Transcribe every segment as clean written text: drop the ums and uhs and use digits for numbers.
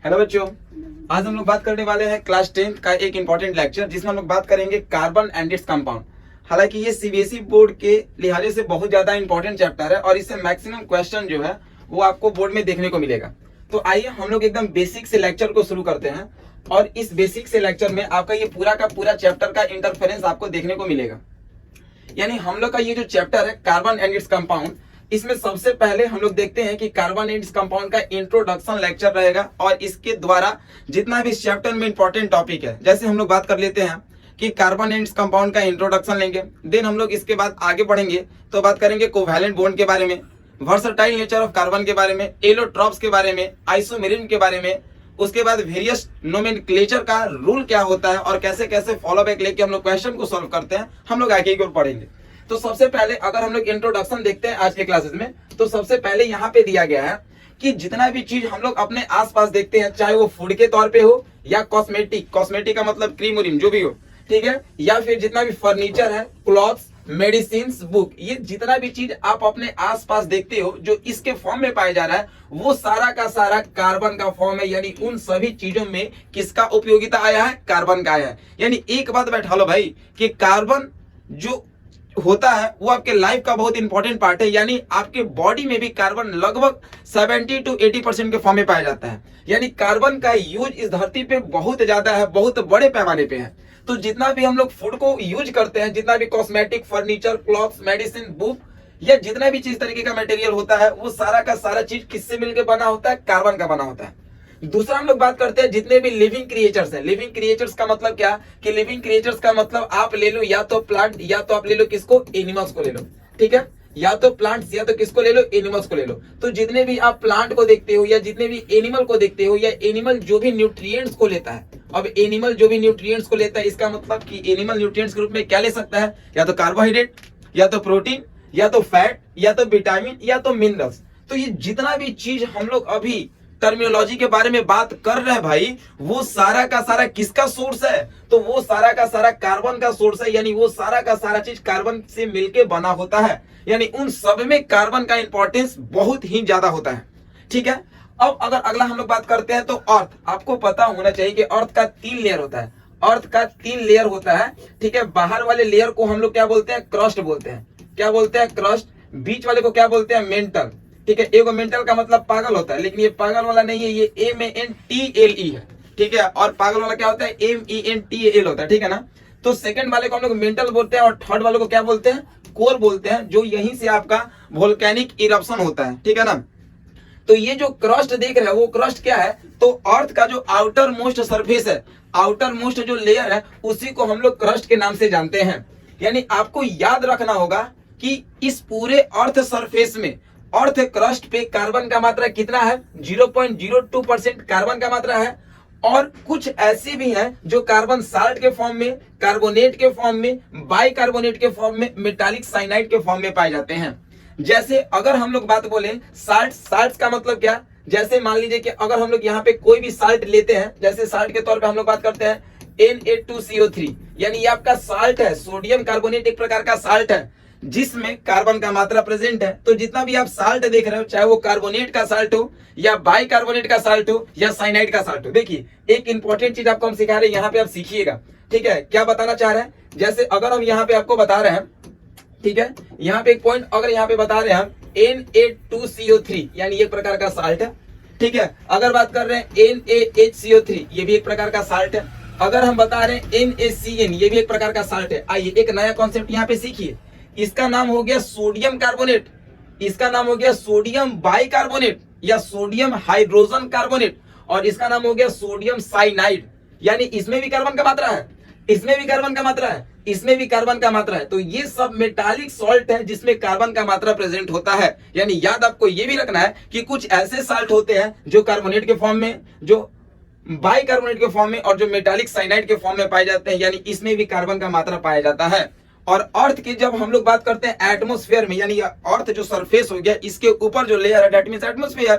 Hello बच्चों, आज हम लोग बात करने वाले हैं क्लास 10 का एक इंपॉर्टेंट लेक्चर जिसमें हम लोग बात करेंगे कार्बन एंड इट्स कंपाउंड। हालांकि ये सीबीएसई बोर्ड के लिहाजे से बहुत ज्यादा इंपॉर्टेंट चैप्टर है और इससे मैक्सिमम क्वेश्चन जो है वो आपको बोर्ड में देखने को मिलेगा। तो आइए हम लोग एकदम बेसिक से लेक्चर को शुरू करते हैं और इस बेसिक से लेक्चर में आपका ये पूरा का पूरा चैप्टर का इंटरफेरेंस आपको देखने को मिलेगा। यानी हम लोग का ये जो चैप्टर है कार्बन एंड इट्स कंपाउंड, इसमें सबसे पहले हम लोग देखते हैं कि कार्बन एंड इट्स कंपाउंड का इंट्रोडक्शन लेक्चर रहेगा और इसके द्वारा जितना भी इस चैप्टर में इंपॉर्टेंट टॉपिक है, जैसे हम लोग बात कर लेते हैं कि कार्बन एंड इट्स कंपाउंड का इंट्रोडक्शन लेंगे। देन हम लोग इसके बाद आगे बढ़ेंगे तो बात करेंगे कोवैलेंट बॉन्ड के बारे में, वर्सटाइल नेचर ऑफ कार्बन के बारे में, एलोट्रॉप्स के बारे में, आइसोमेरिन के बारे में। उसके बाद वेरियस नोमेनक्लेचर का रूल क्या होता है और कैसे कैसे फॉलो बैक लेके हम लोग क्वेश्चन को सॉल्व करते हैं, हम लोग आगे की ओर पढ़ेंगे। तो सबसे पहले अगर हम लोग इंट्रोडक्शन देखते हैं आज के क्लासेस में, तो सबसे पहले यहाँ पे दिया गया है कि जितना भी चीज हम लोग अपने आसपास देखते हैं, चाहे वो फूड के तौर पे हो या कॉस्मेटिक, कॉस्मेटिक का मतलब क्रीम उरीम जो भी हो, ठीक है, या फिर जितना भी फर्नीचर है, क्लॉथ्स, मेडिसिन, बुक, ये जितना भी चीज आप अपने आसपास देखते हो जो इसके फॉर्म में पाया जा रहा है वो सारा का सारा कार्बन का फॉर्म है। यानी उन सभी चीजों में किसका उपयोगिता आया है? कार्बन का आया है। यानी एक बात बैठा लो भाई कि कार्बन जो होता है वो आपके लाइफ का बहुत इंपॉर्टेंट पार्ट है। यानी आपके बॉडी में भी कार्बन लगभग 70 to 80% के फॉर्म में पाया जाता है। यानी कार्बन का यूज इस धरती पे बहुत ज्यादा है, बहुत बड़े पैमाने पे है। तो जितना भी हम लोग फूड को यूज करते हैं, जितना भी cosmetic, furniture, clothes, medicine, book या जितना भी चीज तरीके का मटेरियल होता है वो सारा का सारा चीज किससे मिलकर बना होता है? कार्बन का बना होता है। दूसरा हम लोग बात करते हैं जितने भी लिविंग क्रिएचर्स हैं। लिविंग क्रिएचर्स का मतलब क्या कि लिविंग क्रिएचर्स का मतलब आप ले लो या तो प्लांट या तो आप ले लो किसको? एनिमल्स को ले लो, ठीक है, या तो प्लांट्स या तो किसको ले लो? एनिमल्स को ले लो। तो जितने भी आप प्लांट को देखते हो या जितने भी एनिमल को देखते हो या एनिमल जो भी न्यूट्रिएंट्स को लेता है, अब एनिमल जो भी न्यूट्रिएंट्स को लेता है इसका मतलब कि एनिमल न्यूट्रिएंट्स के रूप में क्या ले सकता है? या तो कार्बोहाइड्रेट, या तो प्रोटीन, या तो फैट, या तो विटामिन, या तो मिनरल्स। तो ये जितना भी चीज हम लोग अभी टर्मिनोलॉजी के बारे में बात कर रहे हैं भाई, वो सारा का सारा किसका सोर्स है? तो वो सारा का सारा कार्बन का सोर्स है। यानी वो सारा का सारा चीज कार्बन से मिलके बना होता है। यानी उन सब में कार्बन का इंपॉर्टेंस बहुत ही ज्यादा होता है, ठीक है। अब अगर अगला हम लोग बात करते हैं तो अर्थ, आपको पता होना चाहिए कि अर्थ का 3 लेयर होता है। अर्थ का 3 लेयर होता है, ठीक है। बाहर वाले लेयर को हम लोग क्या बोलते हैं? क्रस्ट बोलते हैं। क्या बोलते हैं? क्रस्ट। बीच वाले को क्या बोलते हैं? मेंटल, ठीक है। एगो मेंटल का मतलब पागल होता है, लेकिन ये पागल वाला नहीं है, ये MENTLE है, ठीक है। और पागल वाला क्या होता है? MENTAL होता है, ठीक है ना। तो सेकंड वाले को हम लोग मेंटल बोलते हैं और थर्ड वाले को क्या बोलते हैं? कोर बोलते हैं, जो यहीं से आपका वोल्केनिक इरप्शन होता है, ठीक है ना। तो ये जो क्रस्ट देख रहे हैं वो क्रस्ट क्या है? तो अर्थ का जो आउटर मोस्ट सरफेस है, आउटर मोस्ट जो लेयर है, उसी को हम लोग क्रस्ट के नाम से जानते हैं। यानी आपको याद रखना होगा कि इस पूरे अर्थ सरफेस में, अर्थ क्रस्ट पे कार्बन का मात्रा कितना है? 0.02% कार्बन का मात्रा है। और कुछ ऐसे भी हैं जो कार्बन साल्ट के फॉर्म में, कार्बोनेट के फॉर्म में, बाइकार्बोनेट के फॉर्म में, मेटालिक साइनाइड के फॉर्म में पाए जाते हैं। जैसे अगर हम लोग बात बोले साल्ट, साल्ट का मतलब क्या? जैसे मान लीजिए कि अगर हम लोग यहाँ पे कोई भी साल्ट लेते हैं, जैसे साल्ट के तौर पे हम लोग बात करते हैं Na2CO3, यानी ये आपका साल्ट है, सोडियम कार्बोनेट एक प्रकार का साल्ट है जिसमें कार्बन का मात्रा प्रेजेंट है। तो जितना भी आप साल्ट देख रहे हो, चाहे वो कार्बोनेट का साल्ट हो या बाइकार्बोनेट का साल्ट हो या साइनाइड का साल्ट हो, देखिए एक इंपॉर्टेंट चीज आपको हम सिखा रहे हैं, यहाँ पे आप सीखिएगा, ठीक है। क्या बताना चाह रहे हैं? जैसे अगर हम यहाँ पे आपको बता रहे हैं, ठीक है, यहाँ पे एक पॉइंट अगर यहाँ पे बता रहे हैं हम Na2CO3, यानी एक प्रकार का साल्ट है, ठीक है। अगर बात कर रहे हैं NaHCO3, ये भी एक प्रकार का साल्ट है। अगर हम बता रहे हैं NaCN, ये भी एक प्रकार का साल्ट है। आइए एक नया कॉन्सेप्ट यहाँ पे सीखिए, इसका नाम हो गया सोडियम कार्बोनेट, इसका नाम हो गया सोडियम बाइकार्बोनेट या सोडियम हाइड्रोजन कार्बोनेट, और इसका नाम हो गया सोडियम साइनाइड। यानी इसमें भी कार्बन का मात्रा है, इसमें भी कार्बन का मात्रा है, इसमें भी कार्बन का मात्रा है। तो ये सब मेटालिक सॉल्ट है जिसमें कार्बन का मात्रा प्रेजेंट होता है। यानी याद आपको ये भी रखना है कि कुछ ऐसे साल्ट होते हैं जो कार्बोनेट के फॉर्म में, जो बाइकार्बोनेट के फॉर्म में और जो मेटालिक साइनाइड के फॉर्म में पाए जाते हैं, यानी इसमें भी कार्बन का मात्रा पाया जाता है। और अर्थ की जब हम लोग बात करते हैं एटमॉस्फेयर में, यानी अर्थ जो सरफेस हो गया, इसके ऊपर जो लेयर है दैट मींस एटमॉस्फेयर,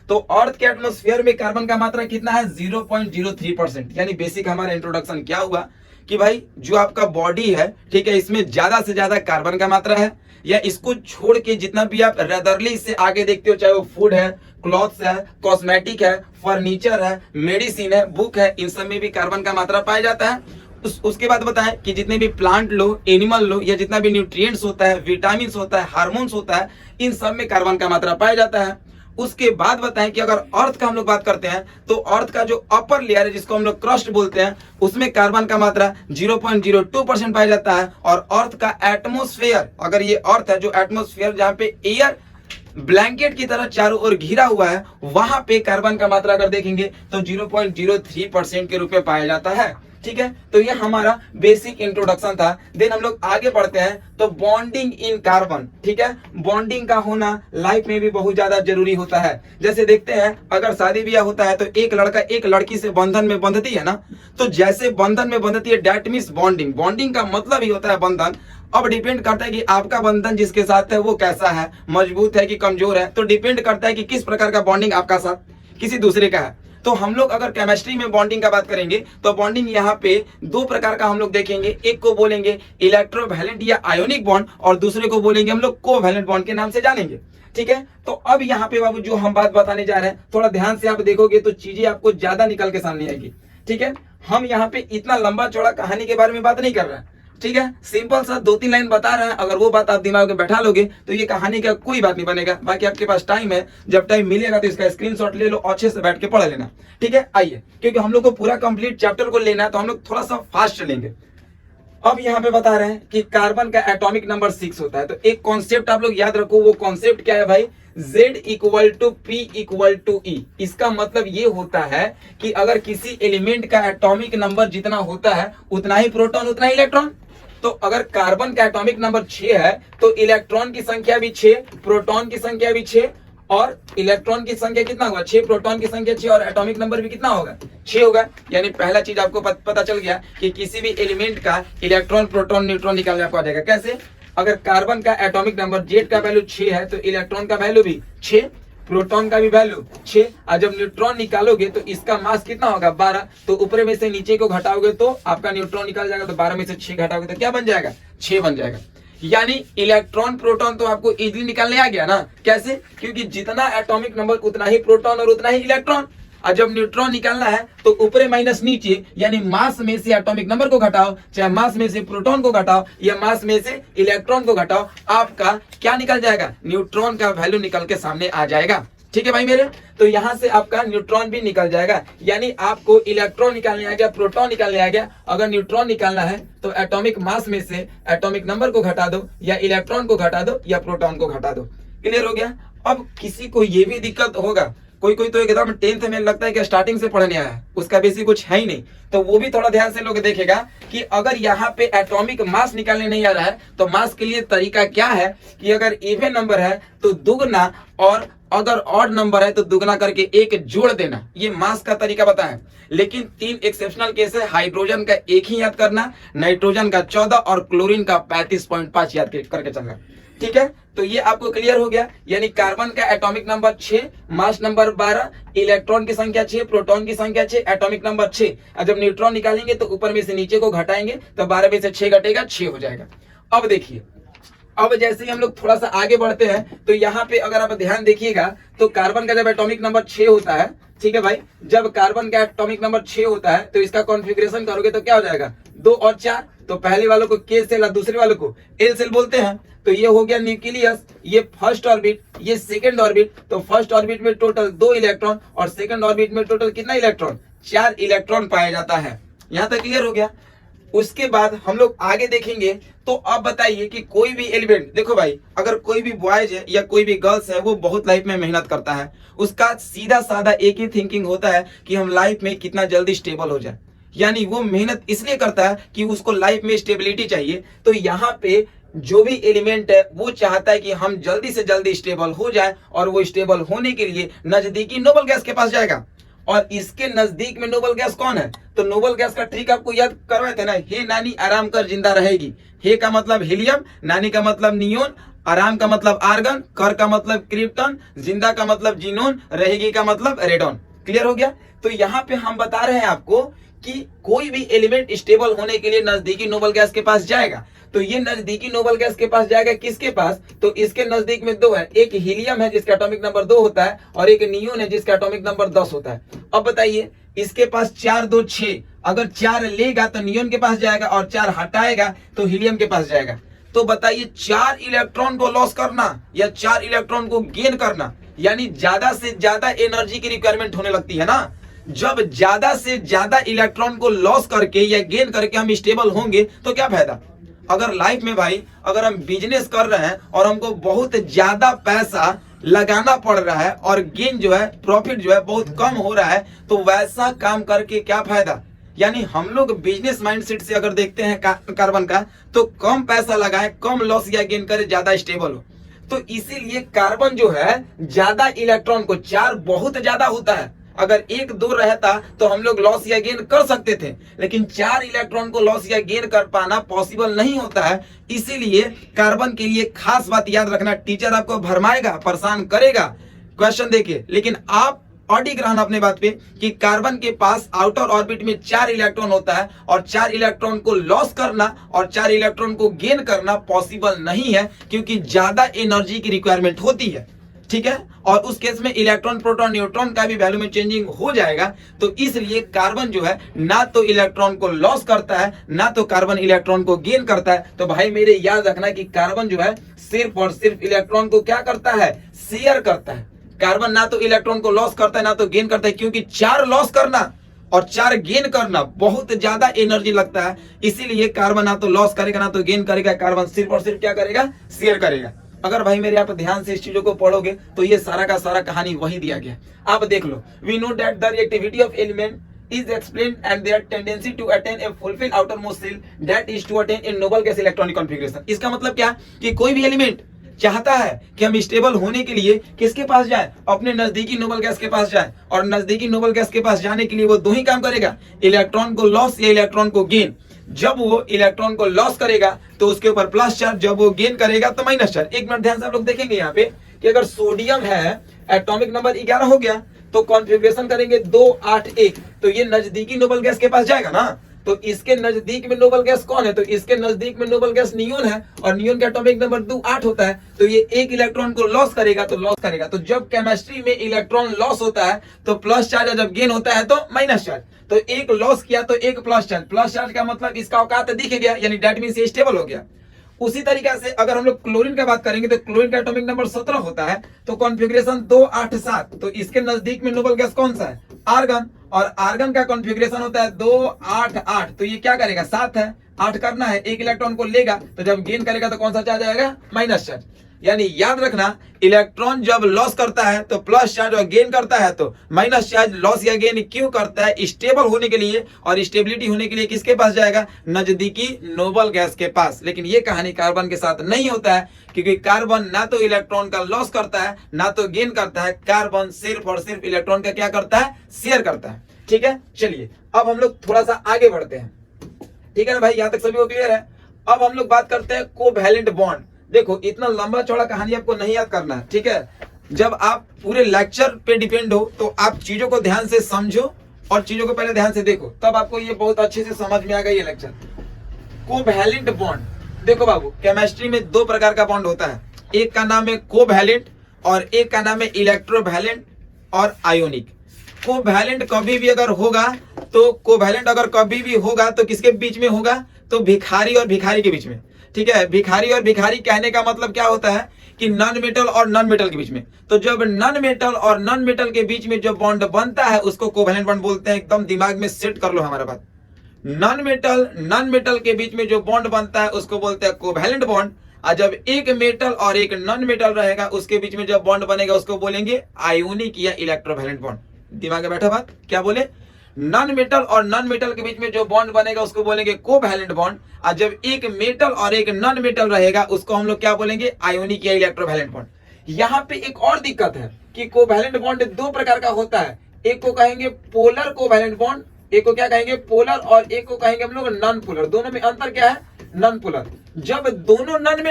तो अर्थ के एटमॉस्फेयर में कार्बन का मात्रा कितना है? 0.03%। यानी बेसिक हमारा इंट्रोडक्शन क्या हुआ कि भाई जो आपका बॉडी है, ठीक है, इसमें ज्यादा से ज्यादा कार्बन का मात्रा है, या इसको छोड़ के जितना भी आप रेदरली इससे आगे देखते हो, चाहे वो फूड है, क्लॉथ्स है, कॉस्मेटिक है, फर्नीचर है, मेडिसिन है, बुक है, इन सब में भी कार्बन का मात्रा पाया जाता है। उसके बाद बताएं कि जितने भी प्लांट लो, एनिमल लो, या जितना भी न्यूट्रिएंट्स होता है, विटामिन होता है, हार्मोन्स होता है, इन सब में कार्बन का मात्रा पाया जाता है। उसके बाद बताएं कि अगर अर्थ का हम लोग बात करते हैं तो अर्थ का जो अपर लेयर है, जिसको हम लोग क्रस्ट बोलते हैं, उसमें कार्बन का मात्रा 0.02% पाया जाता है। और अर्थ का एटमोस्फेयर, अगर ये अर्थ है, जो एटमोस्फेयर जहां पे एयर ब्लैंकेट की तरह चारों ओर घिरा हुआ है, वहां पे कार्बन का मात्रा अगर देखेंगे तो 0.03% के रूप में पाया जाता है। ठीक है, तो ये हमारा बेसिक इंट्रोडक्शन था। देन हम लोग आगे बढ़ते हैं तो बॉन्डिंग इन कार्बन। ठीक है, बॉन्डिंग का होना लाइफ में भी बहुत ज्यादा जरूरी होता है। जैसे देखते हैं अगर शादी ब्याह होता है तो एक लड़का एक लड़की से बंधन में बंधती है ना, तो जैसे बंधन में बंधती है, डेट मीन्स बॉन्डिंग। बॉन्डिंग का मतलब ही होता है बंधन। अब डिपेंड करता है कि आपका बंधन जिसके साथ है वो कैसा है, मजबूत है कि कमजोर है, तो डिपेंड करता है कि किस प्रकार का बॉन्डिंग आपका साथ किसी दूसरे का है। तो हम लोग अगर केमिस्ट्री में बॉन्डिंग का बात करेंगे तो बॉन्डिंग यहाँ पे दो प्रकार का हम लोग देखेंगे। एक को बोलेंगे इलेक्ट्रोवैलेंट या आयोनिक बॉन्ड, और दूसरे को बोलेंगे हम लोग कोवैलेंट बॉन्ड के नाम से जानेंगे। ठीक है, तो अब यहाँ पे बाबू जो हम बात बताने जा रहे हैं, थोड़ा ध्यान से आप देखोगे तो चीजें आपको ज्यादा निकल के सामने आएगी। ठीक है, हम यहाँ पे इतना लंबा चौड़ा कहानी के बारे में बात नहीं कर रहे हैं। ठीक है, सिंपल सा 2-3 लाइन बता रहे हैं, अगर वो बात आप दिमाग में बैठा लोगे तो ये कहानी का कोई बात नहीं बनेगा। बाकी आपके पास टाइम है, जब टाइम मिलेगा तो इसका स्क्रीनशॉट ले लो, अच्छे से बैठ के पढ़ लेना। ठीक है, आइए, क्योंकि हम लोग को पूरा कंप्लीट चैप्टर को लेना है तो हम लोग थोड़ा सा फास्ट चलेंगे। अब यहाँ पे बता रहे हैं कि कार्बन का एटॉमिक नंबर 6 होता है। तो एक कॉन्सेप्ट आप लोग याद रखो, वो कॉन्सेप्ट क्या है भाई? Z = P = E। इसका मतलब ये होता है कि अगर किसी एलिमेंट का एटॉमिक नंबर जितना होता है उतना ही प्रोटॉन उतना ही इलेक्ट्रॉन। तो अगर कार्बन का एटॉमिक नंबर 6 है तो इलेक्ट्रॉन की संख्या भी 6, प्रोटॉन की संख्या भी 6, और इलेक्ट्रॉन की संख्या कितना होगा? 6, प्रोटॉन की संख्या 6, और एटॉमिक नंबर भी कितना होगा? 6 होगा। यानी पहला चीज आपको पता चल गया कि किसी भी एलिमेंट का इलेक्ट्रॉन, प्रोटॉन, न्यूट्रॉन निकालने आपको आ जाएगा। कैसे? अगर कार्बन का एटॉमिक नंबर Z का वैल्यू 6 है तो इलेक्ट्रॉन का वैल्यू भी 6, प्रोटॉन का भी वैल्यू 6, और जब न्यूट्रॉन निकालोगे तो इसका मास कितना होगा? 12। तो ऊपर में से नीचे को घटाओगे तो आपका न्यूट्रॉन निकल जाएगा। तो 12 में से 6 घटाओगे तो क्या बन जाएगा? 6 बन जाएगा। यानी इलेक्ट्रॉन, प्रोटॉन तो आपको इजीली निकालने आ गया ना। कैसे? क्योंकि जितना एटॉमिक नंबर उतना ही प्रोटॉन और उतना ही इलेक्ट्रॉन। और जब न्यूट्रॉन निकालना है तो ऊपरे माइनस नीचे, यानी मास में से एटॉमिक नंबर को घटाओ, चाहे मास में से प्रोटॉन को घटाओ या मास में से इलेक्ट्रॉन को घटाओ, आपका क्या निकल जाएगा? न्यूट्रॉन का वैल्यू निकल के सामने आ जाएगा। ठीक है भाई मेरे, तो यहां से आपका न्यूट्रॉन भी निकल जाएगा। यानी आपको इलेक्ट्रॉन निकालने आ गया, प्रोटॉन निकालने आ गया। अगर न्यूट्रॉन निकालना है तो एटॉमिक मास में से एटॉमिक नंबर को घटा दो, या इलेक्ट्रॉन को घटा दो, या प्रोटॉन को घटा दो। क्लियर हो गया? अब किसी को ये भी दिक्कत होगा, कोई तो एकदम 10th में लगता है कि स्टार्टिंग से पढ़ने आया है, उसका बेसिक कुछ है ही नहीं, तो वो भी थोड़ा ध्यान से लोग देखेगा कि अगर यहाँ पे एटॉमिक मास निकालने नहीं आ रहा है तो मास के लिए तरीका क्या है कि अगर इवन नंबर है तो दुगना, और अगर ऑड नंबर है तो दुगना करके 1 जोड़ देना। ये मास का तरीका बताएं। लेकिन 3 एक्सेप्शनल केस है। हाइड्रोजन का 1 ही याद करना, नाइट्रोजन का 14 और क्लोरीन का 35.5 याद करके चलना। ठीक है, तो ये आपको क्लियर हो गया। यानी कार्बन का atomic number 6, mass number 12, electron की संख्या 6, प्रोटॉन की संख्या 6, एटॉमिक नंबर 6। और जब न्यूट्रॉन निकालेंगे तो ऊपर में से नीचे को घटाएंगे तो 12 में से 6 घटेगा, 6 हो जाएगा। अब देखिए, अब जैसे ही हम लोग थोड़ा सा आगे बढ़ते हैं तो यहाँ पे अगर आप ध्यान देखिएगा तो कार्बन का जब एटॉमिक नंबर 6 होता है, ठीक है भाई, जब कार्बन का एटॉमिक नंबर 6 होता है तो इसका कॉन्फ़िगरेशन करोगे तो क्या हो जाएगा? 2 और 4। तो पहले वालों को K सेल और दूसरे वालों को L सेल बोलते हैं। तो ये हो गया न्यूक्लियस, ये फर्स्ट ऑर्बिट, ये सेकंड ऑर्बिट। तो फर्स्ट ऑर्बिट में टोटल 2 इलेक्ट्रॉन और सेकंड ऑर्बिट में टोटल कितना इलेक्ट्रॉन? 4 इलेक्ट्रॉन पाया जाता है। यहाँ तक क्लियर हो गया? उसके बाद हम लोग आगे देखेंगे। तो अब बताइए कि कोई भी एलिमेंट, देखो भाई, अगर कोई भी बॉयज है या कोई भी गर्ल्स है वो बहुत लाइफ में मेहनत करता है, उसका सीधा साधा एक ही थिंकिंग होता है कि हम लाइफ में कितना जल्दी स्टेबल हो जाए। यानी वो मेहनत इसलिए करता है कि उसको लाइफ में स्टेबिलिटी चाहिए। तो यहाँ पे जो भी एलिमेंट है वो चाहता है कि हम जल्दी से जल्दी स्टेबल हो जाए, और वो स्टेबल होने के लिए नजदीकी नोबल गैस के पास जाएगा। और इसके नजदीक में नोबल गैस कौन है? तो नोबल गैस का ट्रिक आपको याद करवाए थे ना, हे नानी आराम कर जिंदा रहेगी। हे का मतलब हीलियम, नानी का मतलब नियोन, आराम का मतलब आर्गन, कर का मतलब क्रिप्टन, जिंदा का मतलब जीनोन, रहेगी का मतलब रेडॉन। क्लियर हो गया। तो यहाँ पे हम बता रहे हैं आपको कि कोई भी एलिमेंट स्टेबल होने के लिए नजदीकी नोबल गैस के पास जाएगा। तो ये नजदीकी नोबल गैस के पास जाएगा किसके पास, तो इसके नजदीक में दो है, एक हीलियम है जिसका एटॉमिक नंबर 2 होता है और एक नियोन है जिसका एटॉमिक नंबर 10 होता है। अब बताइए इसके पास 4 2 6, अगर 4 लेगा तो नियोन के पास जाएगा और 4 हटाएगा तो हीलियम के पास जाएगा। तो बताइए 4 इलेक्ट्रॉन को लॉस करना या 4 इलेक्ट्रॉन को गेन करना, यानी ज्यादा से ज्यादा एनर्जी की रिक्वायरमेंट होने लगती है ना। जब ज्यादा से ज्यादा इलेक्ट्रॉन को लॉस करके या गेन करके हम स्टेबल होंगे तो क्या फायदा। अगर लाइफ में भाई अगर हम बिजनेस कर रहे हैं और हमको बहुत ज्यादा पैसा लगाना पड़ रहा है और गेन जो है प्रॉफिट जो है बहुत कम हो रहा है, तो वैसा काम करके क्या फायदा। यानी हम लोग बिजनेस माइंडसेट से अगर देखते हैं कार्बन का, तो कम पैसा लगाए, कम लॉस या गेन करे, ज्यादा स्टेबल हो। तो इसीलिए कार्बन जो है ज्यादा इलेक्ट्रॉन को, 4 बहुत ज्यादा होता है, अगर 1 2 रहता तो हम लोग लॉस या गेन कर सकते थे, लेकिन 4 इलेक्ट्रॉन को लॉस या गेन कर पाना पॉसिबल नहीं होता है। इसीलिए कार्बन के लिए खास बात याद रखना, टीचर आपको भरमाएगा, परेशान करेगा क्वेश्चन देके, लेकिन आप अडिग रहना अपने बात पे कि कार्बन के पास आउटर ऑर्बिट में 4 इलेक्ट्रॉन होता है और 4 इलेक्ट्रॉन को लॉस करना और 4 इलेक्ट्रॉन को गेन करना पॉसिबल नहीं है, क्योंकि ज्यादा एनर्जी की रिक्वायरमेंट होती है। ठीक है, और उस केस में इलेक्ट्रॉन प्रोटॉन न्यूट्रॉन का भी वैल्यू में चेंजिंग हो जाएगा। तो इसलिए कार्बन जो है ना तो इलेक्ट्रॉन को लॉस करता है, ना तो कार्बन इलेक्ट्रॉन को गेन करता है। तो भाई मेरे याद रखना कि कार्बन जो है सिर्फ और सिर्फ इलेक्ट्रॉन को क्या करता है, शेयर करता है। कार्बन ना तो इलेक्ट्रॉन को लॉस करता है ना तो गेन करता है, क्योंकि 4 लॉस करना और 4 गेन करना बहुत ज्यादा एनर्जी लगता है। इसीलिए कार्बन ना तो लॉस करेगा ना तो गेन करेगा, कार्बन सिर्फ और सिर्फ क्या करेगा, शेयर करेगा। अगर भाई मेरे आप ध्यान से इस चीजों को पढ़ोगे तो ये सारा का सारा कहानी वही दिया गया। आप देख लो, we know that the reactivity of element is explained and their tendency to attain a fulfilled outermost shell that is to attain in noble gas electronic configuration। इसका मतलब क्या कि कोई भी एलिमेंट चाहता है कि हम स्टेबल होने के लिए किसके पास जाए, अपने नजदीकी नोबल गैस के पास जाए। और नजदीकी नोबल गैस के पास जाने के लिए वो 2 ही काम करेगा, इलेक्ट्रॉन को लॉस या इलेक्ट्रॉन को गेन। जब वो इलेक्ट्रॉन को लॉस करेगा तो उसके ऊपर प्लस चार्ज, जब वो गेन करेगा तो माइनस चार्ज। एक मिनट ध्यान से आप लोग देखेंगे यहाँ पे कि अगर सोडियम है एटॉमिक नंबर 11 हो गया तो कॉन्फ़िगरेशन करेंगे 2 8 1, तो ये नजदीकी नोबल गैस के पास जाएगा ना। तो इसके नजदीक में नोबल गैस कौन है, तो इसके नजदीक में नोबल गैस नियोन है और नियोन का एटॉमिक नंबर 2 8 होता है। तो ये 1 इलेक्ट्रॉन को लॉस करेगा तो लॉस करेगा। तो जब केमिस्ट्री में इलेक्ट्रॉन लॉस होता है तो प्लस चार्ज, जब गेन होता है तो माइनस चार्ज। तो 1 लॉस किया तो 1 प्लस चार्ज। प्लस चार्ज का मतलब इसका औकात दिख गया, यानी दैट मींस ये स्टेबल हो गया। उसी तरीके से अगर हम लोग क्लोरीन का बात करेंगे तो क्लोरीन का एटॉमिक नंबर 17 होता है, तो कॉन्फ़िगरेशन 2 8 7। तो इसके नजदीक में नोबल गैस कौन सा है, आर्गन, और आर्गन का कॉन्फ़िगरेशन होता है 2 8 8। तो ये क्या करेगा, 7 है, 8 करना है, 1 इलेक्ट्रॉन को लेगा, तो जब गेन करेगा तो कौन सा चार्ज आएगा, माइनस चार्ज। यानी याद रखना, इलेक्ट्रॉन जब लॉस करता है तो प्लस चार्ज और गेन करता है तो माइनस चार्ज। लॉस या गेन क्यों करता है, स्टेबल होने के लिए, और स्टेबिलिटी होने के लिए किसके पास जाएगा, नजदीकी नोबल गैस के पास। लेकिन ये कहानी कार्बन के साथ नहीं होता है, क्योंकि कार्बन ना तो इलेक्ट्रॉन का लॉस करता है ना तो गेन करता है। कार्बन सिर्फ और सिर्फ इलेक्ट्रॉन का क्या करता है, शेयर करता है। ठीक है, चलिए अब हम लोग थोड़ा सा आगे बढ़ते हैं। ठीक है ना भाई, यहां तक सभी को क्लियर है। अब हम लोग बात करते हैं कोवैलेंट बॉन्ड। देखो इतना लंबा चौड़ा कहानी आपको नहीं याद करना है, ठीक है। जब आप पूरे लेक्चर पे डिपेंड हो तो आप चीजों को ध्यान से समझो और चीजों को पहले ध्यान से देखो, तब आपको ये बहुत अच्छे से समझ में आएगा ये लेक्चर। कोवैलेंट बॉन्ड, देखो बाबू, केमिस्ट्री में 2 प्रकार का बॉन्ड होता है, एक का नाम है कोवैलेंट और एक का नाम है इलेक्ट्रोवैलेंट और आयोनिक। कोवैलेंट कभी भी अगर होगा तो कोवैलेंट अगर कभी भी होगा तो किसके बीच में होगा, तो भिखारी और भिखारी के बीच में। ठीक है, भिखारी और भिखारी कहने का मतलब क्या होता है कि नॉन मेटल और नॉन मेटल के बीच में। तो जब नॉन मेटल और नॉन मेटल के बीच में जो बॉन्ड बनता है उसको कोवैलेंट बॉन्ड बोलते हैं। एकदम दिमाग में सेट कर लो हमारा बात। नॉन मेटल के बीच में जो बॉन्ड बनता है उसको बोलते हैं कोवैलेंट बॉन्ड। और जब एक मेटल और एक नॉन मेटल रहेगा उसके बीच में जब बॉन्ड बनेगा उसको बोलेंगे आयोनिक या इलेक्ट्रोवैलेंट बॉन्ड। दिमाग में बैठा बात, क्या बोले, नॉन मेटल और नॉन मेटल के बीच में जो बॉन्ड बनेगा उसको बोलेंगे कोवैलेंट बॉन्ड। और जब एक मेटल और एक नॉन मेटल रहेगा उसको हम लोग क्या बोलेंगे, आयोनिक या इलेक्ट्रोवैलेंट बॉन्ड। यहाँ पे एक और दिक्कत है कि कोवैलेंट बॉन्ड 2 प्रकार का होता है, एक को कहेंगे पोलर कोवैलेंट बॉन्ड, एक को क्या कहेंगे, पोलर, और एक को कहेंगे हम लोग नॉन पोलर। दोनों में अंतर क्या है, नॉन पोलर। जब दोनों नॉन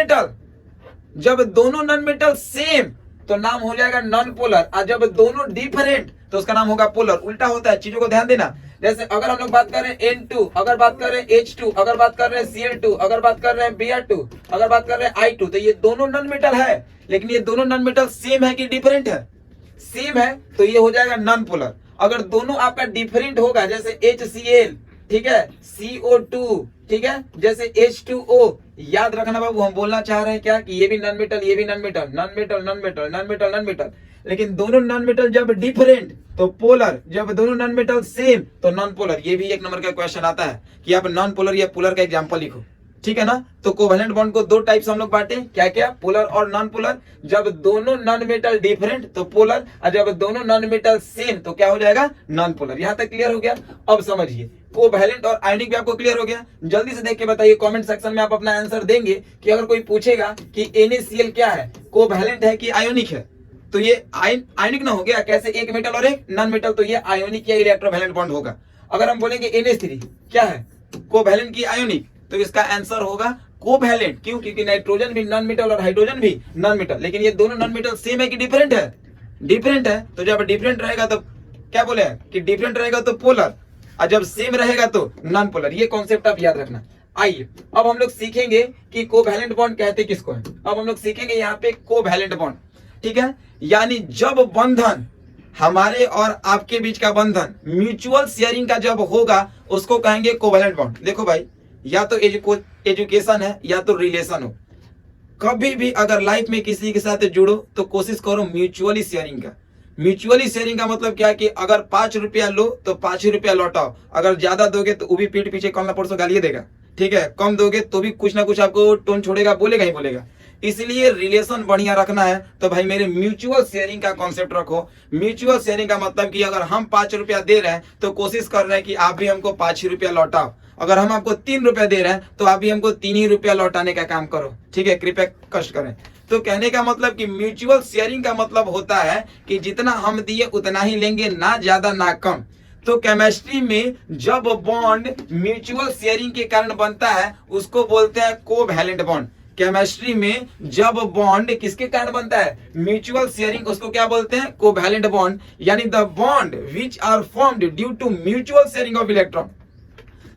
मेटल सेम तो नाम हो जाएगा नॉन पोलर, और जब दोनों डिफरेंट तो उसका नाम होगा पोलर। उल्टा होता है, चीजों को ध्यान देना। जैसे अगर हम लोग बात कर रहे हैं N2, अगर बात कर रहे हैं H2, अगर बात कर रहे हैं Cl2, अगर बात कर रहे हैं Br2, अगर बात कर रहे हैं I2, तो ये दोनों नॉन मेटल है, लेकिन ये दोनों नॉन मेटल सेम है कि डिफरेंट है? सेम है, तो ये हो जाएगा नॉन पोलर। अगर दोनों आपका डिफरेंट होगा, जैसे HCl, ठीक है, CO2, ठीक है, जैसे H2O, याद रखना बाबू, हम बोलना चाह रहे हैं क्या कि ये भी नॉन मेटल, ये भी non metal, non metal, non metal, non metal, non metal, लेकिन दोनों नॉन मेटल जब डिफरेंट तो पोलर, जब दोनों नॉन मेटल सेम तो नॉन पोलर। ये भी एक नंबर का क्वेश्चन आता है कि आप नॉन पोलर या पोलर का एग्जांपल लिखो, ठीक है ना। तो कोवेलेंट बॉन्ड को दो टाइप से हम लोग बांटे, क्या क्या, पोलर और नॉन पोलर। जब दोनों नॉन मेटल डिफरेंट तो पोलर, और जब दोनों नॉन मेटल सेम तो क्या हो जाएगा, नॉन पोलर। यहां तक क्लियर हो गया? अब समझिए, कोवेलेंट और आयनिक भी आपको क्लियर हो गया। जल्दी से देख के बताइए, कमेंट सेक्शन में आप अपना आंसर देंगे कि अगर कोई पूछेगा कि NaCl क्या है, कोवेलेंट है कि आयोनिक है, तो ये आयोनिक ना हो गया, कैसे एक मेटल और एक नॉन मेटल, तो ये आयोनिक या इलेक्ट्रोवैलेंट बॉन्ड होगा। अगर हम बोलेंगे NH3 क्या है, कोवेलेंट की आयोनिक, तो इसका आंसर होगा कोवेलेंट। क्यों? क्योंकि नाइट्रोजन भी नॉन मेटल और हाइड्रोजन भी नॉन मेटल, लेकिन ये दोनों नॉन मेटल सेम है कि डिफरेंट है? डिफरेंट है। तो जब डिफरेंट रहेगा तो क्या बोले कि डिफरेंट रहेगा तो पोलर, और जब सेम रहेगा तो नॉन पोलर। ये कॉन्सेप्ट आप याद रखना। आइए अब हम लोग सीखेंगे कि कोवेलेंट बॉन्ड कहते किसको है। अब हम लोग सीखेंगे यहाँ पे कोवेलेंट बॉन्ड, ठीक है, यानी जब बंधन हमारे और आपके बीच का बंधन म्यूचुअल शेयरिंग का जब होगा उसको कहेंगे कोवेलेंट बॉन्ड। देखो भाई, या तो एजुकेशन है या तो रिलेशन हो, कभी भी अगर लाइफ में किसी के साथ जुड़ो तो कोशिश करो म्यूचुअली शेयरिंग का। म्यूचुअली शेयरिंग का मतलब क्या है कि अगर 5 रुपया लो तो 5 ही रुपया लौटाओ। अगर ज्यादा दोगे तो वो भी पीठ पीछे कल ना परसों गालिए देगा, ठीक है। कम दोगे तो भी कुछ ना कुछ आपको टोन छोड़ेगा, बोलेगा ही बोलेगा। इसलिए रिलेशन बढ़िया रखना है तो भाई मेरे म्यूचुअल शेयरिंग का कॉन्सेप्ट रखो। म्यूचुअल शेयरिंग का मतलब कि अगर हम 5 रुपया दे रहे हैं तो कोशिश कर रहे हैं कि आप भी हमको 5 ही रुपया लौटाओ। अगर हम आपको 3 रुपया दे रहे हैं तो आप भी हमको 3 ही रुपया लौटाने का काम करो, ठीक है। कृपया कष्ट करें। तो कहने का मतलब कि म्यूचुअल शेयरिंग का मतलब होता है कि जितना हम दिए उतना ही लेंगे, ना ज्यादा ना कम। तो केमिस्ट्री में जब बॉन्ड म्यूचुअल शेयरिंग के कारण बनता है उसको बोलते हैं कोवेलेंट बॉन्ड। केमिस्ट्री में जब बॉन्ड किसके कारण बनता है, म्यूचुअल शेयरिंग, उसको क्या बोलते हैं, कोवेलेंट बॉन्ड। यानी the bond which are formed due to mutual sharing of electron,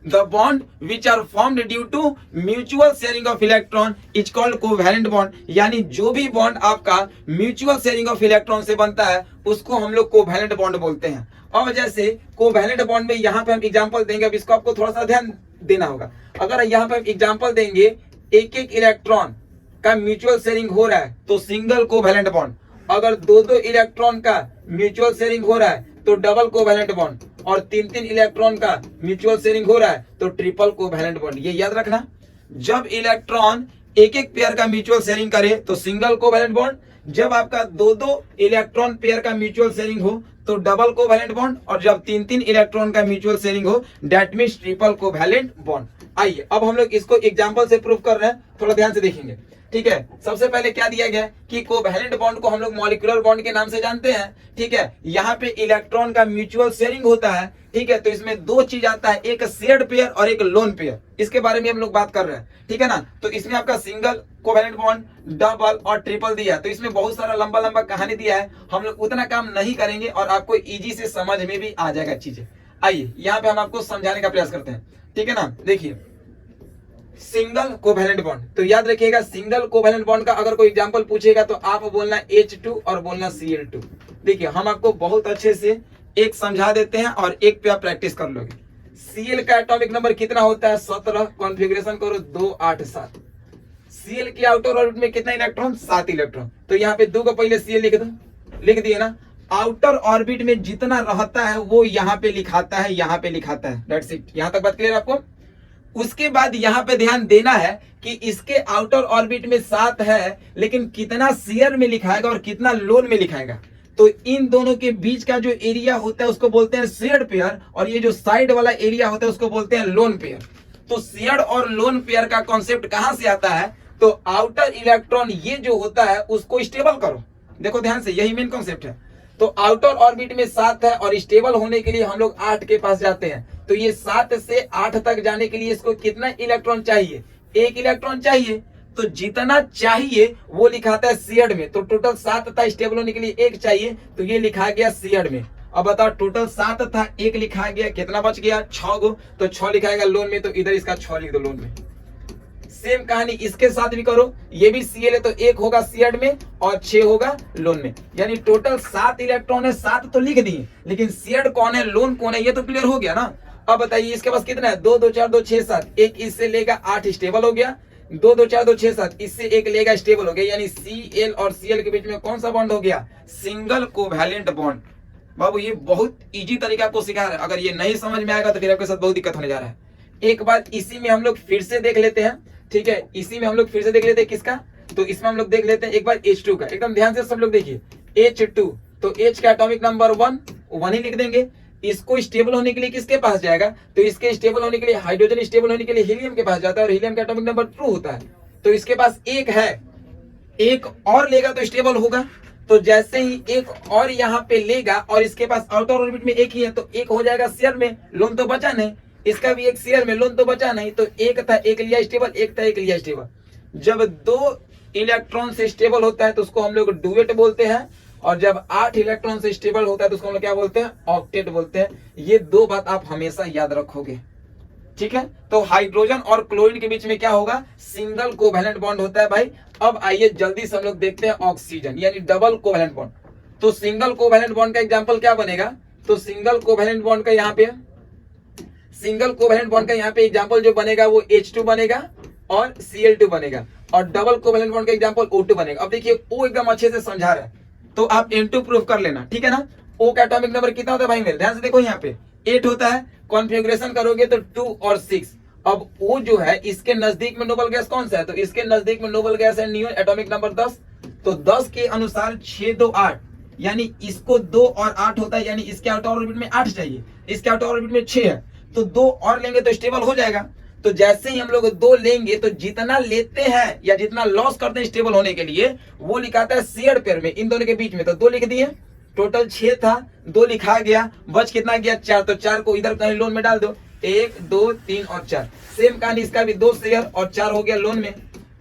the bond which are formed due to mutual sharing of electron is called covalent bond। यानी जो भी बॉन्ड आपका mutual sharing of electron से बनता है उसको हम लोग कोवेलेंट बॉन्ड बोलते हैं। और जैसे कोवेलेंट बॉन्ड में यहाँ पे हम एग्जांपल देंगे, अब इसको आपको थोड़ा सा ध्यान देना होगा। अगर यहाँ पे हम एग्जांपल देंगे, एक एक इलेक्ट्रॉन का म्यूचुअल शेयरिंग हो रहा है तो सिंगल कोवेलेंट बॉन्ड, अगर दो दो इलेक्ट्रॉन का म्यूचुअल शेयरिंग हो रहा है तो डबल कोवेलेंट बॉन्ड, और 3-3 इलेक्ट्रॉन का म्यूचुअल शेयरिंग हो रहा है तो ट्रिपल कोवेलेंट बॉन्ड। ये याद रखना, जब इलेक्ट्रॉन एक एक पेयर का म्यूचुअल शेयरिंग करे तो सिंगल कोवेलेंट बॉन्ड, जब आपका दो दो इलेक्ट्रॉन पेयर का म्यूचुअल शेयरिंग हो तो डबल कोवेलेंट बॉन्ड, और जब 3-3 इलेक्ट्रॉन का म्यूचुअल शेयरिंग हो that means triple covalent bond. आइए अब हम लोग इसको एग्जांपल से प्रूव कर रहे हैं, थोड़ा ध्यान से देखेंगे, ठीक है। सबसे पहले क्या दिया गया कि कोवेलेंट बॉन्ड को हम लोग मॉलिक्यूलर बॉन्ड के नाम से जानते हैं, ठीक है। यहाँ पे इलेक्ट्रॉन का म्यूचुअल शेयरिंग होता है, ठीक है। तो इसमें दो चीज आता है, एक शेयर्ड पेयर और एक लोन पेयर, इसके बारे में हम लोग बात कर रहे हैं, ठीक है ना। तो इसमें आपका सिंगल कोवेलेंट बॉन्ड, डबल और ट्रिपल दिया है, तो इसमें बहुत सारा लंबा लंबा कहानी दिया है, हम लोग उतना काम नहीं करेंगे और आपको इजी से समझ में भी आ जाएगा चीजें। आइए यहाँ पे हम आपको समझाने का प्रयास करते हैं, ठीक है ना। देखिए सिंगल कोवेलेंट बॉन्ड, तो याद रखिएगा सिंगल कोवेलेंट बॉन्ड का अगर कोई एग्जांपल पूछेगा तो आप बोलना H2 और बोलना Cl2। देखिए हम आपको बहुत अच्छे से एक समझा देते हैं और एक पे आप प्रैक्टिस कर लोगे। Cl का एटॉमिक नंबर कितना होता है, 17। कॉन्फ़िगरेशन करो 2 8 7। Cl की आउटर ऑर्बिट में कितना इलेक्ट्रॉन, 7 इलेक्ट्रॉन। तो यहाँ पे 2 को पहले Cl लिख दो, लिख दिए ना। आउटर ऑर्बिट में जितना रहता है वो यहाँ पे लिखाता है, यहाँ पे लिखाता है, दैट्स इट। यहाँ तक बात क्लियर आपको। उसके बाद यहाँ पे ध्यान देना है कि इसके आउटर ऑर्बिट में 7 है, लेकिन कितना शेयर में लिखाएगा और कितना लोन में लिखाएगा। तो इन दोनों के बीच का जो एरिया होता है उसको बोलते हैं शेयर्ड पेयर, और ये जो साइड वाला एरिया होता है उसको बोलते हैं लोन पेयर। तो शेयर्ड और लोन पेयर का कॉन्सेप्ट कहां से आता है, तो आउटर इलेक्ट्रॉन ये जो होता है उसको स्टेबल करो। देखो ध्यान से, यही मेन कॉन्सेप्ट है। तो आउटर ऑर्बिट में 7 है और स्टेबल होने के लिए हम लोग 8 के पास जाते हैं। तो ये 7 से 8 तक जाने के लिए इसको कितना इलेक्ट्रॉन चाहिए, 1 इलेक्ट्रॉन चाहिए। तो जितना चाहिए वो लिखाता है सीएड में। तो टोटल 7 था, स्टेबल होने के लिए 1 चाहिए, तो ये लिखा गया सीएड में। अब बताओ टोटल 7 था, 1 लिखा गया, कितना बच गया 6 गो, तो 6 लिखाएगा लोन में, तो इधर इसका 6 लिख दो लोन में। सेम कहानी इसके साथ भी करो, ये भी सीएल है तो 1 होगा सीएड में और 6 होगा लोन में। यानी टोटल 7 इलेक्ट्रॉन है, 7 तो लिख दिए, लेकिन सीएड कौन है लोन कौन है ये तो क्लियर हो गया ना। अब बताइए इसके पास कितना है, 2 2 4 2 6 7, एक इससे लेगा 8 स्टेबल हो गया, 2 2 4 2 6 7 इससे एक लेगा स्टेबल हो गया, यानी सीएल और सीएल के बीच में कौन सा बॉन्ड हो गया, सिंगल कोवैलेंट बॉन्ड। बाबू ये बहुत इजी तरीका आपको सिखा रहा है, अगर ये नहीं समझ में आएगा तो फिर आपके साथ बहुत दिक्कत होने जा रहा है। एक बात इसी में हम लोग फिर से देख लेते हैं, ठीक है, इसी में हम लोग फिर से देख लेते हैं किसका, तो इसमें हम लोग देख लेते हैं एक बार H2 का, एकदम ध्यान से सब लोग देखिए H2, तो H का एटॉमिक नंबर 1 ही लिख देंगे। इसको स्टेबल होने के लिए किसके पास जाएगा, तो इसके स्टेबल होने के लिए हाइड्रोजन स्टेबल होने के लिए हीलियम के पास जाता है, और हीलियम का एटॉमिक नंबर 2 होता है, तो इसके पास 1 है, 1 और लेगा तो स्टेबल होगा। तो जैसे ही 1 और यहाँ पे लेगा और इसके पास आउटर ऑर्बिट में 1 ही है, तो 1 हो जाएगा शेयर में, लोन तो बचा नहीं, इसका भी 1 शेयर में, लोन तो बचा नहीं, तो 1 था 1 लिया स्टेबल, 1 था 1 लिया स्टेबल। जब 2 इलेक्ट्रॉन से स्टेबल होता है तो उसको हम लोग डुएट बोलते हैं, और जब 8 इलेक्ट्रॉन से स्टेबल होता है तो उसको हम लोग क्या बोलते हैं, ऑक्टेट बोलते हैं। ये 2 बात आप हमेशा याद रखोगे, ठीक है। तो हाइड्रोजन और क्लोरीन के बीच में क्या होगा, सिंगल कोवैलेंट बॉन्ड होता है भाई। अब आइए जल्दी से हम लोग देखते हैं ऑक्सीजन, यानी डबल कोवैलेंट बॉन्ड। तो सिंगल कोवैलेंट बॉन्ड का एग्जांपल क्या बनेगा, तो सिंगल कोवैलेंट बॉन्ड का यहाँ पे, सिंगल कोवैलेंट बॉन्ड का यहाँ पे एग्जांपल जो बनेगा वो H2 बनेगा और Cl2 बनेगा, और डबल कोवैलेंट बॉन्ड का एग्जांपल O2 बनेगा। अब देखिए O एकदम अच्छे से समझा रहा है, तो आप N2 प्रूफ कर लेना, ठीक है ना। O का एटॉमिक नंबर कितना होता है भाई मेरे, ध्यान से देखो यहाँ पे 8 होता है, कॉन्फ़िगरेशन करोगे तो 2 और 6। अब O जो है इसके नजदीक में नोबल गैस कौन सा है, तो इसके नजदीक में नोबल गैस है नियोन, एटॉमिक नंबर 10, तो 10 के अनुसार 6 2 8, यानी इसको 2 और 8 होता है, यानी इसके आउटर ऑर्बिट में 8 चाहिए, इसके आउटर ऑर्बिट में 6 है, तो 2 और लेंगे तो स्टेबल हो जाएगा। तो जैसे ही हम लोग 2 लेंगे तो जितना लेते हैं या जितना लॉस करते हैं स्टेबल होने के लिए वो लिखाता है शेयर्ड पेयर में, इन दोनों के बीच में। तो 2 लिख दिए, टोटल 6 था, 2 लिखा गया, बच कितना गया 4, तो 4 को इधर कहीं लोन में डाल दो, 1 2 3 और 4। सेम कहानी इसका भी 2 शेयर और 4 हो गया लोन में,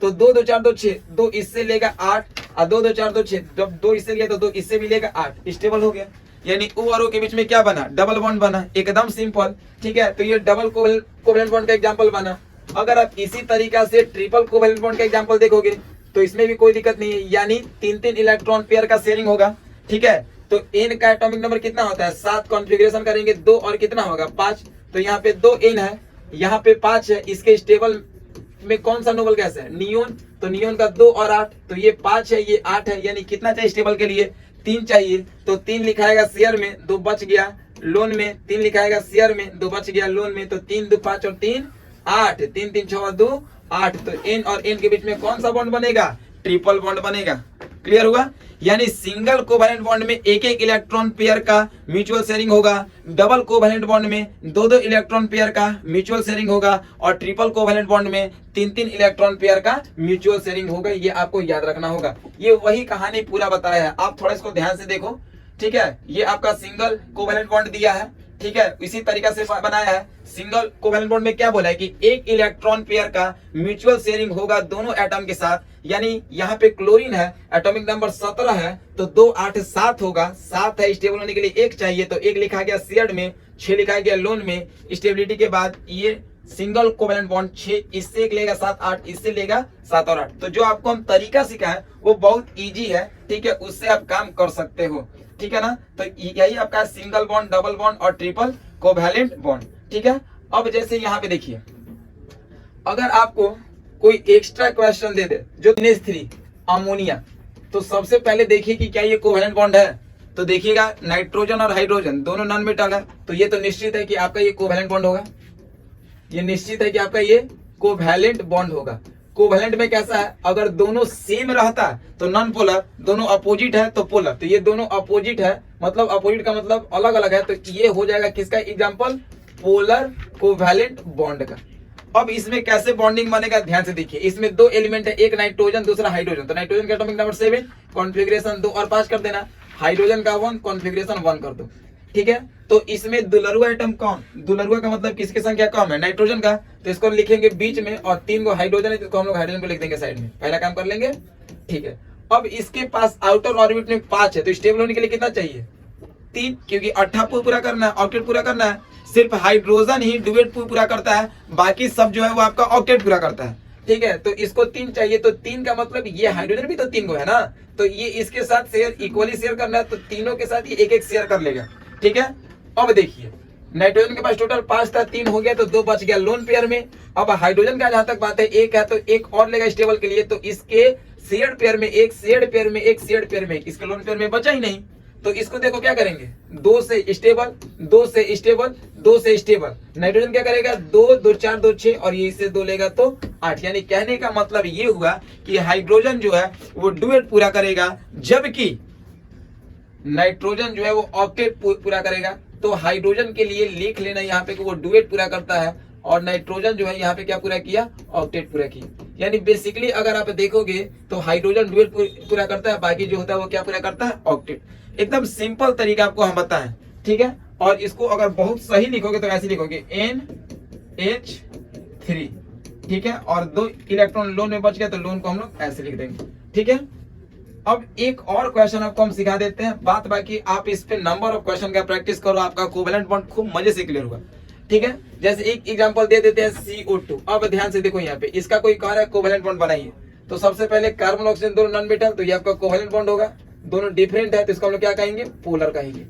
तो 2 2 4 2 6, 2 इससे लेगा 8 और 2 2 4 2 6, जब 2 इससे लिया तो 2 इससे भी लेगा 8, स्टेबल हो गया। यानी O और O के बीच में क्या बना, डबल बॉन्ड बना, एकदम सिंपल, ठीक है। तो ये डबल कोवैलेंट बॉन्ड का एग्जांपल बना। अगर आप इसी तरीका से ट्रिपल कोवैलेंट बॉन्ड का एग्जांपल देखोगे तो इसमें भी कोई दिक्कत नहीं है, यानी 3 इलेक्ट्रॉन पेयर का शेयरिंग होगा, ठीक है। तो N का एटॉमिक नंबर कितना होता है, 7, कॉन्फ़िगरेशन करेंगे 2 और कितना होगा 5, तो यहाँ पे 2 N है, यहाँ पे 5 है, इसके स्टेबल में कौन सा नोबल गैस है, नियोन, तो नियोन का 2 और 8, तो ये 5 है ये 8 है, यानी कितना चाहिए स्टेबल के लिए, 3 चाहिए, तो 3 लिखाएगा शेयर में, 2 बच गया लोन में, 3 लिखाएगा शेयर में, 2 बच गया लोन में, तो 3 2 5 और 3 8, 3 3 6 और 2 8, तो N और N के बीच में कौन सा बॉन्ड बनेगा, ट्रिपल बॉन्ड बनेगा। क्लियर हुआ, यानी सिंगल कोवैलेंट बॉन्ड में 1 इलेक्ट्रॉन पेयर का म्यूचुअल शेयरिंग होगा, डबल कोवैलेंट बॉन्ड में 2 इलेक्ट्रॉन पेयर का म्यूचुअल शेयरिंग होगा, और ट्रिपल कोवैलेंट बॉन्ड में 3 इलेक्ट्रॉन पेयर का म्यूचुअल शेयरिंग होगा। ये आपको याद रखना होगा, ये वही कहानी पूरा बताया है, आप थोड़ा इसको ध्यान से देखो, ठीक है। ये आपका सिंगल कोवैलेंट बॉन्ड दिया है, ठीक है, इसी तरीका से बनाया है। सिंगल कोवैलेंट बॉन्ड में क्या बोला है कि 1 इलेक्ट्रॉन पेयर का म्यूचुअल शेयरिंग होगा दोनों एटम के साथ, यानी यहाँ पे क्लोरीन है, एटॉमिक नंबर 17 है, तो 2 8 7 होगा, 7 है, स्टेबल होने के लिए 1 चाहिए, तो 1 लिखा गया शेयर्ड में, 6 लिखा गया लोन में। स्टेबिलिटी के बाद ये सिंगल कोवैलेंट बॉन्ड 6, इससे 1 लेगा 7 8, इससे लेगा 7 और 8। तो जो आपको हम तरीका सिखाए है वो बहुत ईजी है, ठीक है, उससे आप काम कर सकते हो, ठीक है ना। तो यही आपका सिंगल बॉन्ड, डबल बॉन्ड और ट्रिपल कोवैलेंट बॉन्ड, ठीक है। अब जैसे यहाँ पे देखिए, अगर आपको कोई एक्स्ट्रा क्वेश्चन दे दे जो NH3 अमोनिया, तो सबसे पहले देखिए कि क्या ये कोवैलेंट बॉन्ड है, तो देखिएगा नाइट्रोजन और हाइड्रोजन दोनों नॉन मेटल है, तो ये तो निश्चित है कि आपका ये कोवैलेंट बॉन्ड होगा, ये निश्चित है कि आपका ये कोवैलेंट बॉन्ड होगा। कोवैलेंट में कैसा है, अगर दोनों सेम रहता है तो नॉन पोलर, दोनों अपोजिट है तो पोलर, तो ये दोनों अपोजिट है, मतलब अपोजिट का मतलब अलग अलग है, तो ये हो जाएगा किसका एग्जांपल, पोलर कोवैलेंट बॉन्ड का। अब इसमें कैसे बॉन्डिंग बनेगा ध्यान से देखिए, इसमें 2 एलिमेंट है, एक नाइट्रोजन दूसरा हाइड्रोजन, तो नाइट्रोजन का एटॉमिक नंबर 7, कॉन्फ़िगरेशन 2 और 5 कर देना, हाइड्रोजन का 1, कॉन्फ़िगरेशन 1 कर दो, ठीक है। तो इसमें दुलरुआ एटम कौन, दुलरुआ का मतलब किसकी संख्या कम है, नाइट्रोजन का, तो इसको लिखेंगे बीच में, और 3 को हाइड्रोजन है तो हम लोग हाइड्रोजन को लिख देंगे साइड में, पहला काम कर लेंगे। ठीक है, अब इसके पास आउटर ऑर्बिट में 5 है, तो स्टेबल होने के लिए कितना चाहिए, 3, क्योंकि 8 पूरा करना है, ऑक्टेट पूरा करना है। सिर्फ हाइड्रोजन ही डुएट पूरा करता है, बाकी सब जो है वो आपका ऑक्टेट पूरा करता है। ठीक है, तो इसको 3 चाहिए, तो 3 का मतलब ये हाइड्रोजन भी तो 3 को है ना, तो ये इसके साथ शेयर इक्वली शेयर करना है, तो तीनों के साथ ये एक एक शेयर कर लेगा। ठीक है, अब देखिए नाइट्रोजन के पास टोटल 5 था, 3 हो गया तो 2 बच गया लोन पेयर में। अब हाइड्रोजन का जहां तक बात है 1 है, तो 1 और लेगा स्टेबल के लिए, तो इसके शेयर्ड पेयर में एक, शेयर्ड पेयर में एक, शेयर्ड पेयर में एक, इसके लोन पेयर में बचा ही नहीं। तो इसको देखो क्या करेंगे, 2 से स्टेबल, 2 से स्टेबल, 2 से स्टेबल। नाइट्रोजन क्या करेगा, 2 2 4 2 6, और ये इससे 2 लेगा तो 8। यानी कहने का मतलब ये हुआ कि हाइड्रोजन जो है वो डुएट पूरा करेगा, जबकि नाइट्रोजन जो है वो ऑक्टेट पूरा करेगा। तो हाइड्रोजन के लिए लिख लेना यहाँ पे कि वो डुएट पूरा करता है, और नाइट्रोजन जो है यहाँ पे क्या पूरा किया, ऑक्टेट पूरा किया। यानी बेसिकली अगर आप देखोगे तो हाइड्रोजन डुएट पूरा करता है, बाकी जो होता है वो क्या पूरा करता है, ऑक्टेट। एकदम सिंपल तरीका आपको हम बताएं। ठीक है, और इसको अगर बहुत सही लिखोगे तो ऐसे लिखोगे NH3। ठीक है, और 2 इलेक्ट्रॉन लोन में बच गया, तो लोन को हम लोग ऐसे लिख देंगे। ठीक है, अब एक और क्वेश्चन आपको हम सिखा देते हैं, बात बाकी आप इस पे नंबर ऑफ क्वेश्चन का प्रैक्टिस करो, आपका कोवेलेंट बॉन्ड खूब मजे से क्लियर होगा। ठीक है, जैसे एक एग्जांपल दे देते हैं CO2। अब ध्यान से देखो यहाँ पे, इसका कोई कह रहा है कोवेलेंट बॉन्ड बनाइए, तो सबसे पहले कार्बन ऑक्सीजन दोनों नॉन मेटल, तो ये आपका कोवेलेंट बॉन्ड होगा। दोनों डिफरेंट है तो इसको हम लोग क्या कहेंगे, पोलर कहेंगे।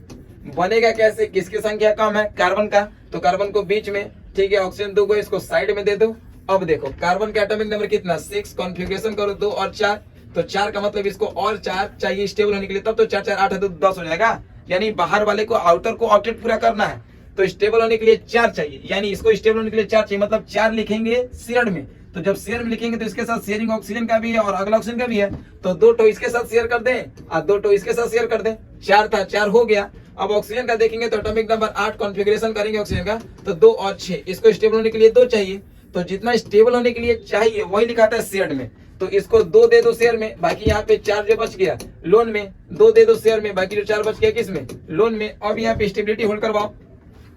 बनेगा कैसे, किसकी संख्या कम है, कार्बन का, तो कार्बन को बीच में, ठीक है, ऑक्सीजन 2 को इसको साइड में दे दो। अब देखो कार्बन का एटॉमिक नंबर कितना, 6, कॉन्फ़िगरेशन करो 2 और 4, तो 4 का मतलब इसको और 4 चाहिए स्टेबल होने के लिए, तब तो 4 4 8 है तो 10 हो जाएगा। यानी बाहर वाले को, आउटर को ऑक्टेट पूरा करना है, तो स्टेबल होने के लिए 4 चाहिए, यानी इसको स्टेबल होने के लिए 4 चाहिए, मतलब 4 लिखेंगे शेयर्ड में। तो जब शेयर में लिखेंगे तो इसके साथ शेयरिंग ऑक्सीजन का भी है और अगला ऑक्सीजन का भी है, तो 2 टो इसके साथ शेयर कर दें और 2 टो इसके साथ शेयर कर दें। 4 था, 4 हो गया। अब ऑक्सीजन का देखेंगे तो एटॉमिक नंबर 8, कॉन्फ़िगरेशन करेंगे ऑक्सीजन का, तो 2 और 6, इसको स्टेबल होने के लिए 2 चाहिए, तो जितना स्टेबल होने के लिए चाहिए वही लिखा था शेयर्ड में, तो इसको 2 दे दो शेयर में, बाकी यहाँ पे 4 जो बच गया लोन में, 2 दे दो शेयर में, बाकी जो 4 बच गया किसमें, लोन में। अब यहाँ पे स्टेबिलिटी होल्ड करवाओ,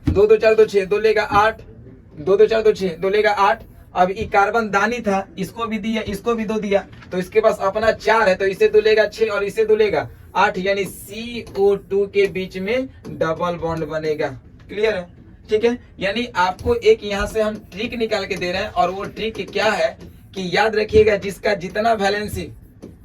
2 2 4 2 6, 2 लेगा 8, 2 2 4 2 6, 2 लेगा 8। अब ये कार्बन दानी था, इसको भी दिया, इसको भी 2 दिया, तो इसके पास अपना 4 है, तो इसे 2 लेगा 6 और इसे 2 लेगा 8, यानी CO2 के बीच में डबल बॉन्ड बनेगा। क्लियर है? ठीक है, यानी आपको एक यहाँ से हम ट्रिक निकाल के दे रहे हैं, और वो ट्रिक क्या है कि याद रखिएगा, जिसका जितना वैलेंसी,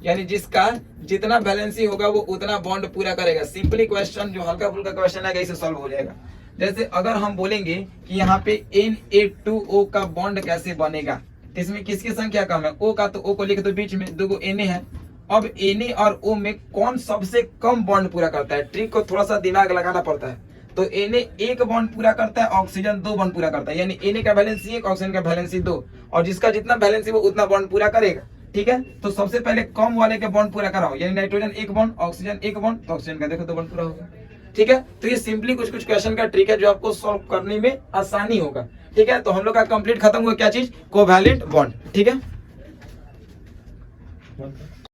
यानी जिसका जितना वैलेंसी होगा वो उतना बॉन्ड पूरा करेगा। सिंपली क्वेश्चन जो हल्का फुल्का क्वेश्चन है इसे सॉल्व हो जाएगा। जैसे अगर हम बोलेंगे कि यहाँ पे Na2O का बॉन्ड कैसे बनेगा, इसमें किसकी संख्या कम है, O का, तो O को लिख दो बीच में, 2 Na है। अब Na और O में कौन सबसे कम बॉन्ड पूरा करता है, ट्रिक को थोड़ा सा दिमाग लगाना पड़ता है। तो Na 1 बॉन्ड पूरा करता है, ऑक्सीजन 2 बॉन्ड पूरा करता है, यानी Na का वैलेंसी 1, ऑक्सीजन का वैलेंसी 2, और जिसका जितना वैलेंसी वो उतना बॉन्ड पूरा करेगा। ठीक है, तो सबसे पहले कम वाले के बॉन्ड पूरा कराओ, यानी नाइट्रोजन 1 बॉन्ड, ऑक्सीजन 1 बॉन्ड, तो ऑक्सीजन का देखो 2 बॉन्ड पूरा होगा। ठीक है, तो ये सिंपली कुछ कुछ क्वेश्चन का ट्रिक है जो आपको सॉल्व करने में आसानी होगा। ठीक है, तो हम लोग का कंप्लीट खत्म हुआ क्या चीज, कोवैलेंट बॉन्ड। ठीक है।